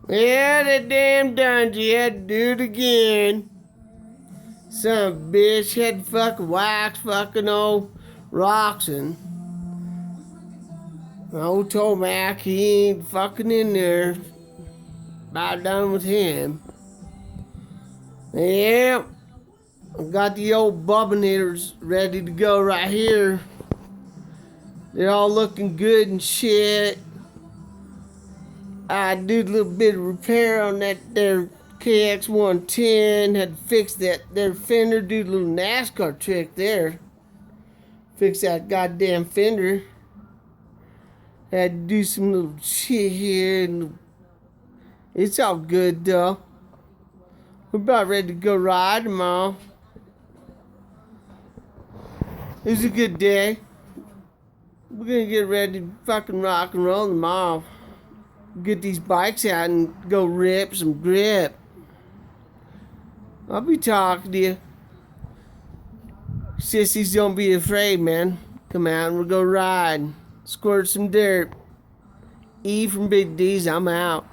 Yeah, that damn Dungy had to do it again. Some bitch had fucking wax fucking old Roxon. Old Tomac, he ain't fucking in there. About done with him. Yeah, I got the old bubbinators ready to go right here. They're all looking good and shit. I did a little bit of repair on that there KX110. Had to fix that there fender. Do a little NASCAR trick there. Fix that goddamn fender. Had to do some little shit here. And it's all good though. We're about ready to go ride tomorrow. It was a good day. We're gonna get ready to fucking rock and roll tomorrow. Get these bikes out and go rip some grip. I'll be talking to you. Sissies, don't be afraid, man. Come out and we'll go ride. Squirt some dirt. E from Big D's, I'm out.